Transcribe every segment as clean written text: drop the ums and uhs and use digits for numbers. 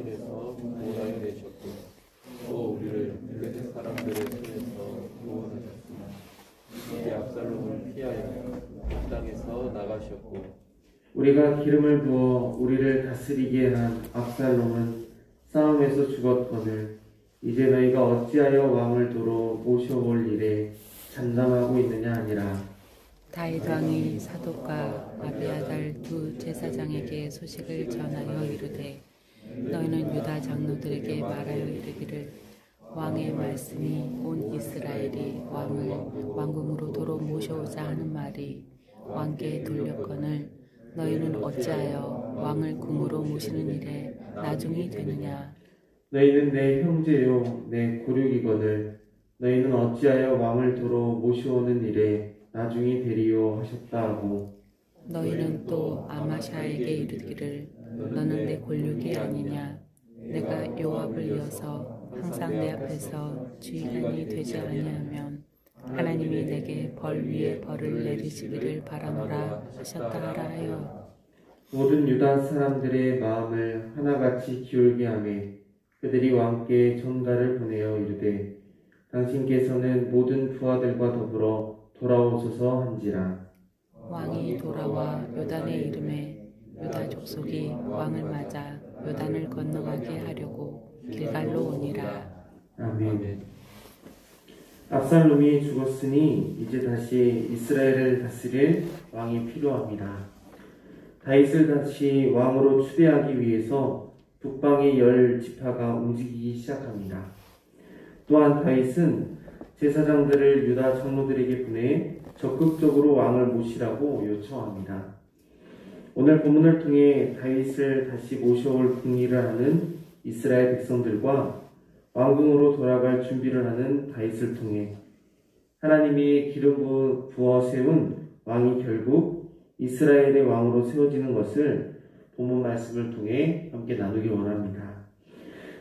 손에서 구원하여 내셨고 또 우리를 블레셋 사람들의 손에서 구원하셨으나 이제 압살롬을 피하여 그 땅에서 나가셨고 우리가 기름을 부어 우리를 다스리게 한 압살롬은 싸움에서 죽었거늘 이제 너희가 어찌하여 왕을 도로 모셔올 일에 잠잠하고 있느냐 하니라. 다윗 왕이 사독과 아비아달 두 제사장에게 소식을 전하여 이르되 너희는 유다 장로들에게 말하여 이르기를 왕의 말씀이 온 이스라엘이 왕을 왕궁으로 도로 모셔오자 하는 말이 왕께 들렸거늘 너희는 어찌하여 왕을 궁으로 모시는 일에 나중이 되느냐. 너희는 내 형제요 내 고륙이거늘 너희는 어찌하여 왕을 도로 모셔오는 일에 나중이 되리요 하셨다 하고 너희는 또 아마샤에게 이르기를 너는 내 골육이 아니냐. 내가 요압을 이어서 항상 내 앞에서 주의관이 되지 아니하면 하나님이 내게 벌 위에 벌을 내리시기를 바라노라 하셨다 하라 하여 모든 유다 사람들의 마음을 하나같이 기울게 하며 그들이 왕께 전가를 보내어 이르되 당신께서는 모든 부하들과 더불어 돌아오소서 한지라. 왕이 돌아와 요단에 이름에 유다 족속이 왕을 맞아 요단을 건너가게 하려고 길갈로 오니라. 아멘. 압살롬이 죽었으니 이제 다시 이스라엘을 다스릴 왕이 필요합니다. 다윗을 다시 왕으로 추대하기 위해서 북방의 10지파가 움직이기 시작합니다. 또한 다윗은 제사장들을 유다 장로들에게 보내 적극적으로 왕을 모시라고 요청합니다. 오늘 본문을 통해 다윗을 다시 모셔올 궁리를 하는 이스라엘 백성들과 왕궁으로 돌아갈 준비를 하는 다윗을 통해 하나님이 기름 부어 세운 왕이 결국 이스라엘의 왕으로 세워지는 것을 본문 말씀을 통해 함께 나누기 원합니다.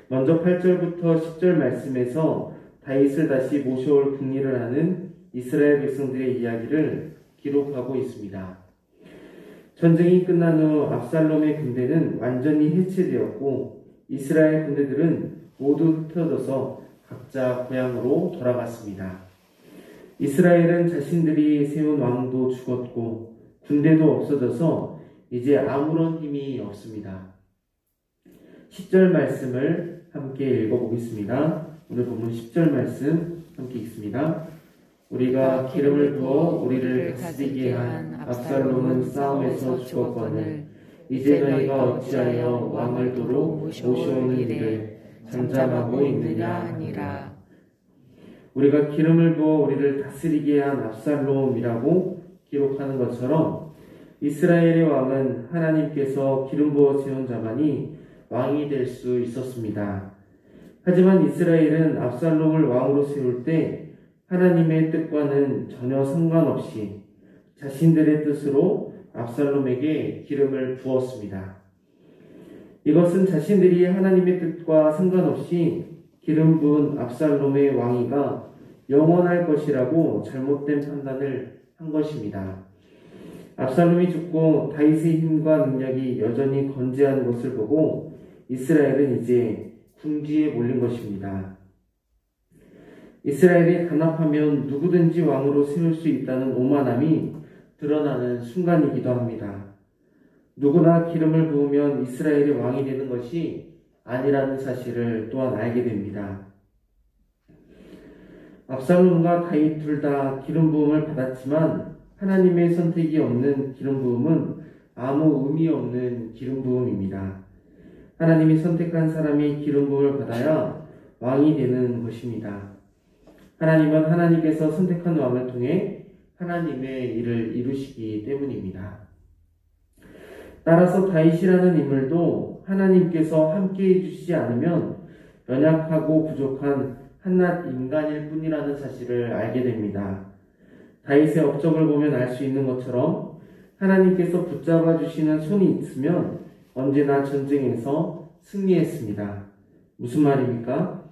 먼저 8절부터 10절 말씀에서 다윗을 다시 모셔올 궁리를 하는 이스라엘 백성들의 이야기를 기록하고 있습니다. 전쟁이 끝난 후 압살롬의 군대는 완전히 해체되었고 이스라엘 군대들은 모두 흩어져서 각자 고향으로 돌아갔습니다. 이스라엘은 자신들이 세운 왕도 죽었고 군대도 없어져서 이제 아무런 힘이 없습니다. 10절 말씀을 함께 읽어보겠습니다. 오늘 본문 10절 말씀 함께 읽습니다. 우리가 기름을 부어 우리를 다스리게 한 압살롬은 싸움에서 죽었거늘 이제 너희가 어찌하여 왕을 도로 모셔오는 일을 잠잠하고 있느냐 하니라. 우리가 기름을 부어 우리를 다스리게 한 압살롬이라고 기록하는 것처럼 이스라엘의 왕은 하나님께서 기름 부어 세운 자만이 왕이 될 수 있었습니다. 하지만 이스라엘은 압살롬을 왕으로 세울 때 하나님의 뜻과는 전혀 상관없이 자신들의 뜻으로 압살롬에게 기름을 부었습니다. 이것은 자신들이 하나님의 뜻과 상관없이 기름 부은 압살롬의 왕위가 영원할 것이라고 잘못된 판단을 한 것입니다. 압살롬이 죽고 다윗의 힘과 능력이 여전히 건재한 것을 보고 이스라엘은 이제 궁지에 몰린 것입니다. 이스라엘이 단합하면 누구든지 왕으로 세울 수 있다는 오만함이 드러나는 순간이기도 합니다. 누구나 기름을 부으면 이스라엘이 왕이 되는 것이 아니라는 사실을 또한 알게 됩니다. 압살롬과 다윗 둘 다 기름 부음을 받았지만 하나님의 선택이 없는 기름 부음은 아무 의미 없는 기름 부음입니다. 하나님이 선택한 사람이 기름 부음을 받아야 왕이 되는 것입니다. 하나님은 하나님께서 선택한 왕을 통해 하나님의 일을 이루시기 때문입니다. 따라서 다윗이라는 인물도 하나님께서 함께 해주시지 않으면 연약하고 부족한 한낱 인간일 뿐이라는 사실을 알게 됩니다. 다윗의 업적을 보면 알 수 있는 것처럼 하나님께서 붙잡아 주시는 손이 있으면 언제나 전쟁에서 승리했습니다. 무슨 말입니까?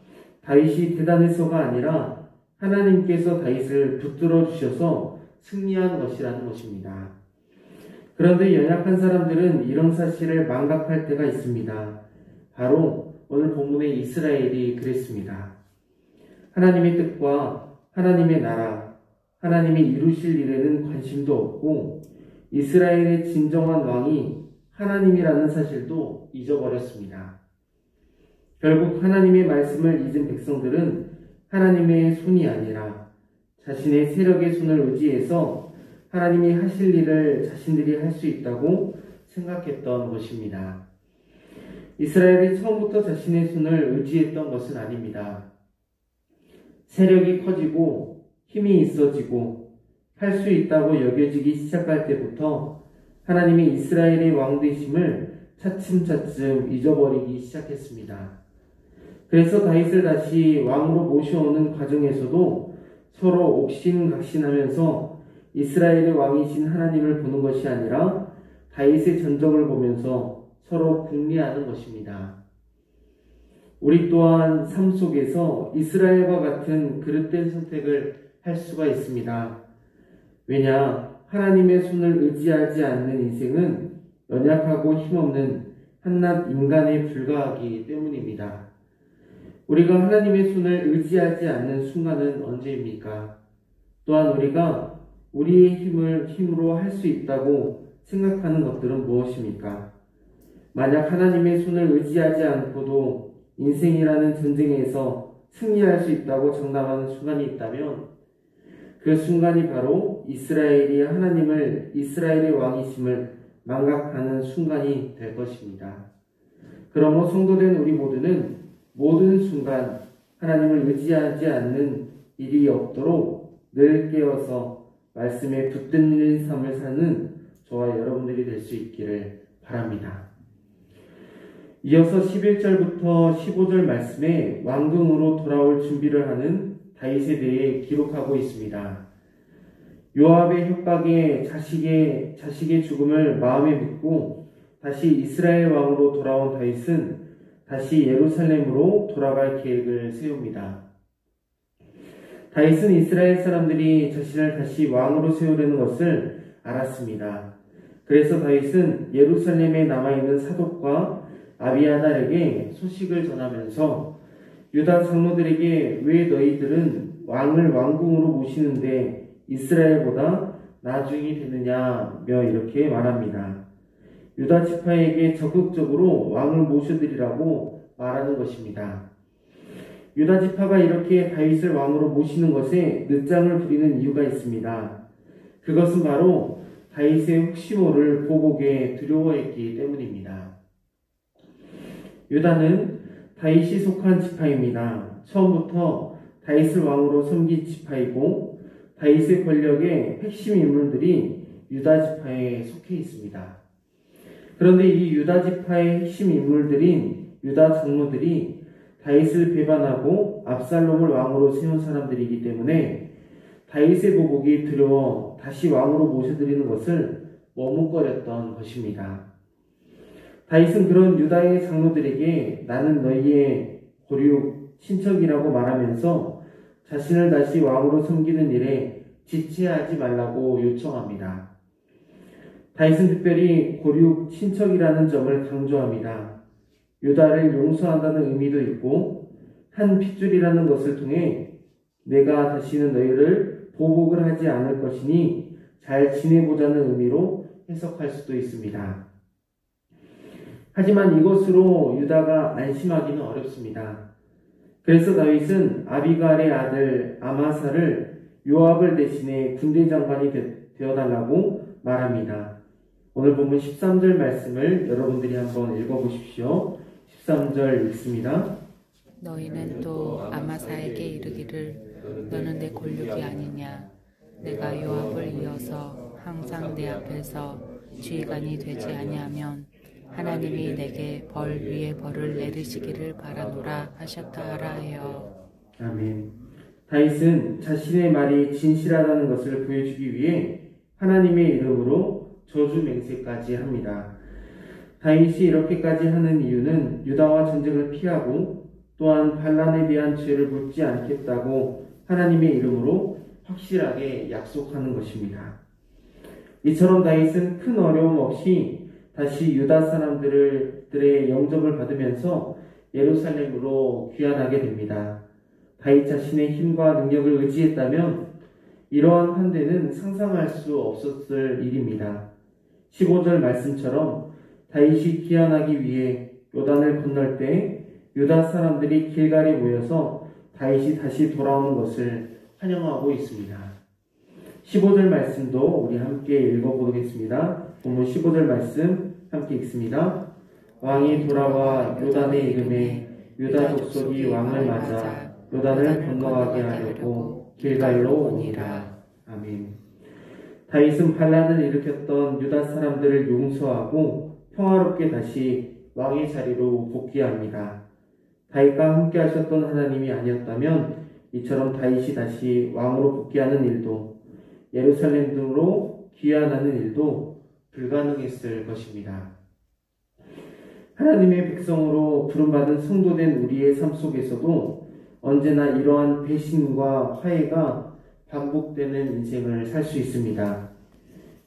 다윗이 대단해서가 아니라 하나님께서 다윗을 붙들어 주셔서 승리한 것이라는 것입니다. 그런데 연약한 사람들은 이런 사실을 망각할 때가 있습니다. 바로 오늘 본문의 이스라엘이 그랬습니다. 하나님의 뜻과 하나님의 나라, 하나님이 이루실 일에는 관심도 없고 이스라엘의 진정한 왕이 하나님이라는 사실도 잊어버렸습니다. 결국 하나님의 말씀을 잊은 백성들은 하나님의 손이 아니라 자신의 세력의 손을 의지해서 하나님이 하실 일을 자신들이 할 수 있다고 생각했던 것입니다. 이스라엘이 처음부터 자신의 손을 의지했던 것은 아닙니다. 세력이 커지고 힘이 있어지고 할 수 있다고 여겨지기 시작할 때부터 하나님이 이스라엘의 왕 되심을 차츰차츰 잊어버리기 시작했습니다. 그래서 다윗을 다시 왕으로 모셔오는 과정에서도 서로 옥신각신하면서 이스라엘의 왕이신 하나님을 보는 것이 아니라 다윗의 전적을 보면서 서로 궁리하는 것입니다. 우리 또한 삶 속에서 이스라엘과 같은 그릇된 선택을 할 수가 있습니다. 왜냐, 하나님의 손을 의지하지 않는 인생은 연약하고 힘없는 한낱 인간에 불과하기 때문입니다. 우리가 하나님의 손을 의지하지 않는 순간은 언제입니까? 또한 우리가 우리의 힘으로 할 수 있다고 생각하는 것들은 무엇입니까? 만약 하나님의 손을 의지하지 않고도 인생이라는 전쟁에서 승리할 수 있다고 장담하는 순간이 있다면 그 순간이 바로 이스라엘이 하나님을 이스라엘의 왕이심을 망각하는 순간이 될 것입니다. 그러므로 성도된 우리 모두는 모든 순간 하나님을 의지하지 않는 일이 없도록 늘 깨어서 말씀에 붙드는 삶을 사는 저와 여러분들이 될 수 있기를 바랍니다. 이어서 11절부터 15절 말씀에 왕궁으로 돌아올 준비를 하는 다윗에 대해 기록하고 있습니다. 요압의 협박에 자식의 죽음을 마음에 묻고 다시 이스라엘 왕으로 돌아온 다윗은 다시 예루살렘으로 돌아갈 계획을 세웁니다. 다윗은 이스라엘 사람들이 자신을 다시 왕으로 세우려는 것을 알았습니다. 그래서 다윗은 예루살렘에 남아있는 사독과 아비아달에게 소식을 전하면서 유다 장로들에게 왜 너희들은 왕을 왕궁으로 모시는데 이스라엘보다 나중이 되느냐며 이렇게 말합니다. 유다 지파에게 적극적으로 왕을 모셔드리라고 말하는 것입니다. 유다 지파가 이렇게 다윗을 왕으로 모시는 것에 늦장을 부리는 이유가 있습니다. 그것은 바로 다윗의 혹시 모를 보복에 두려워했기 때문입니다. 유다는 다윗이 속한 지파입니다. 처음부터 다윗을 왕으로 섬긴 지파이고 다윗의 권력의 핵심 인물들이 유다 지파에 속해 있습니다. 그런데 이 유다 지파의 핵심 인물들인 유다 장로들이 다윗을 배반하고 압살롬을 왕으로 세운 사람들이기 때문에 다윗의 보복이 두려워 다시 왕으로 모셔드리는 것을 머뭇거렸던 것입니다. 다윗은 그런 유다의 장로들에게 나는 너희의 고륙 친척이라고 말하면서 자신을 다시 왕으로 섬기는 일에 지체하지 말라고 요청합니다. 다윗은 특별히 고륙 친척이라는 점을 강조합니다. 유다를 용서한다는 의미도 있고 한 핏줄이라는 것을 통해 내가 다시는 너희를 보복을 하지 않을 것이니 잘 지내보자는 의미로 해석할 수도 있습니다. 하지만 이것으로 유다가 안심하기는 어렵습니다. 그래서 다윗은 아비갈의 아들 아마사를 요압을 대신해 군대 장관이 되어달라고 말합니다. 오늘 본문 13절 말씀을 여러분들이 한번 읽어보십시오. 13절 읽습니다. 너희는 또 아마사에게 이르기를 너는 내 골육이 아니냐. 내가 요압을 이어서 항상 내 앞에서 지휘관이 되지 아니하면 하나님이 내게 벌 위에 벌을 내리시기를 바라노라 하셨다 하라 하여. 아멘. 다윗은 자신의 말이 진실하다는 것을 보여주기 위해 하나님의 이름으로 저주 맹세까지 합니다. 다윗이 이렇게까지 하는 이유는 유다와 전쟁을 피하고 또한 반란에 대한 죄를 묻지 않겠다고 하나님의 이름으로 확실하게 약속하는 것입니다. 이처럼 다윗은 큰 어려움 없이 다시 유다 사람들의 영접을 받으면서 예루살렘으로 귀환하게 됩니다. 다윗 자신의 힘과 능력을 의지했다면 이러한 환대는 상상할 수 없었을 일입니다. 15절 말씀처럼 다윗이 귀환하기 위해 요단을 건널 때 유다 사람들이 길갈에 모여서 다윗이 다시 돌아오는 것을 환영하고 있습니다. 15절 말씀도 우리 함께 읽어보겠습니다. 본문 15절 말씀 함께 읽습니다. 왕이 돌아와 요단에 이름에 유다 족속이 왕을 맞아 요단을 건너가게 하려고 길갈로 오니라. 아멘. 다윗은 반란을 일으켰던 유다 사람들을 용서하고 평화롭게 다시 왕의 자리로 복귀합니다. 다윗과 함께 하셨던 하나님이 아니었다면 이처럼 다윗이 다시 왕으로 복귀하는 일도 예루살렘 등으로 귀환하는 일도 불가능했을 것입니다. 하나님의 백성으로 부름받은 성도된 우리의 삶 속에서도 언제나 이러한 배신과 화해가 반복되는 인생을 살 수 있습니다.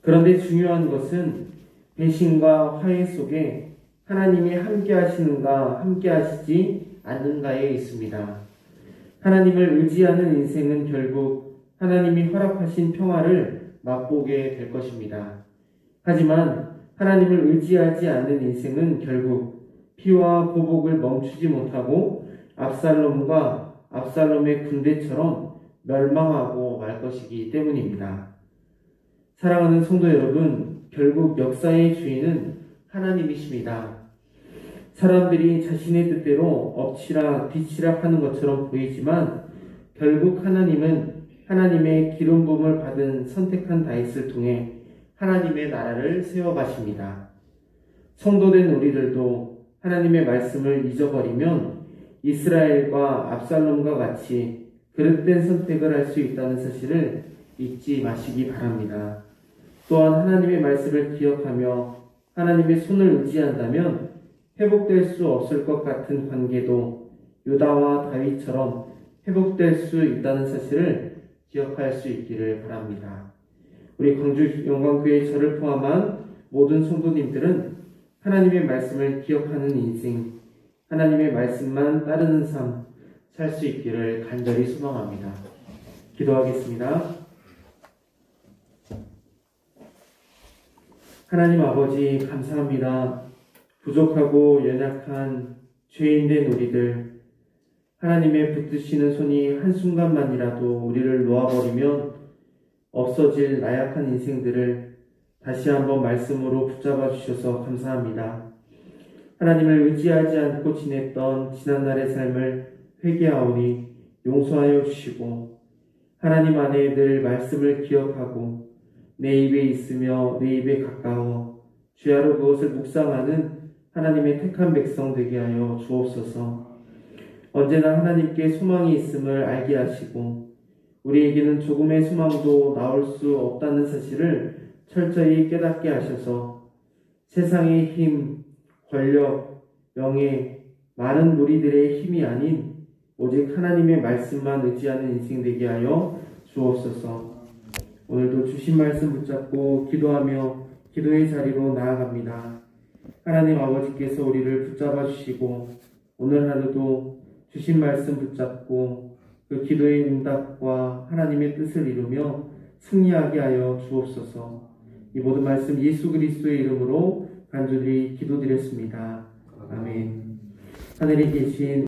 그런데 중요한 것은 배신과 화해 속에 하나님이 함께 하시는가 함께 하시지 않는가에 있습니다. 하나님을 의지하는 인생은 결국 하나님이 허락하신 평화를 맛보게 될 것입니다. 하지만 하나님을 의지하지 않는 인생은 결국 피와 보복을 멈추지 못하고 압살롬과 압살롬의 군대처럼 멸망하고 말 것이기 때문입니다. 사랑하는 성도 여러분, 결국 역사의 주인은 하나님이십니다. 사람들이 자신의 뜻대로 엎치락 뒤치락 하는 것처럼 보이지만 결국 하나님은 하나님의 기름 부음을 받은 선택한 다윗을 통해 하나님의 나라를 세워가십니다. 성도된 우리들도 하나님의 말씀을 잊어버리면 이스라엘과 압살롬과 같이 그릇된 선택을 할 수 있다는 사실을 잊지 마시기 바랍니다. 또한 하나님의 말씀을 기억하며 하나님의 손을 의지한다면 회복될 수 없을 것 같은 관계도 유다와 다윗처럼 회복될 수 있다는 사실을 기억할 수 있기를 바랍니다. 우리 광주 영광교회 저를 포함한 모든 성도님들은 하나님의 말씀을 기억하는 인생, 하나님의 말씀만 따르는 삶 살 수 있기를 간절히 소망합니다. 기도하겠습니다. 하나님 아버지 감사합니다. 부족하고 연약한 죄인된 우리들, 하나님의 붙드시는 손이 한순간만이라도 우리를 놓아버리면 없어질 나약한 인생들을 다시 한번 말씀으로 붙잡아 주셔서 감사합니다. 하나님을 의지하지 않고 지냈던 지난날의 삶을 회개하오니 용서하여 주시고 하나님 안에 늘 말씀을 기억하고 내 입에 있으며 내 입에 가까워 주야로 그것을 묵상하는 하나님의 택한 백성 되게 하여 주옵소서. 언제나 하나님께 소망이 있음을 알게 하시고 우리에게는 조금의 소망도 나올 수 없다는 사실을 철저히 깨닫게 하셔서 세상의 힘, 권력, 명예, 많은 무리들의 힘이 아닌 오직 하나님의 말씀만 의지하는 인생 되게 하여 주옵소서. 오늘도 주신 말씀 붙잡고 기도하며 기도의 자리로 나아갑니다. 하나님 아버지께서 우리를 붙잡아 주시고 오늘 하루도 주신 말씀 붙잡고 그 기도의 응답과 하나님의 뜻을 이루며 승리하게 하여 주옵소서. 이 모든 말씀 예수 그리스도의 이름으로 간절히 기도드렸습니다. 아멘. 하늘에 계신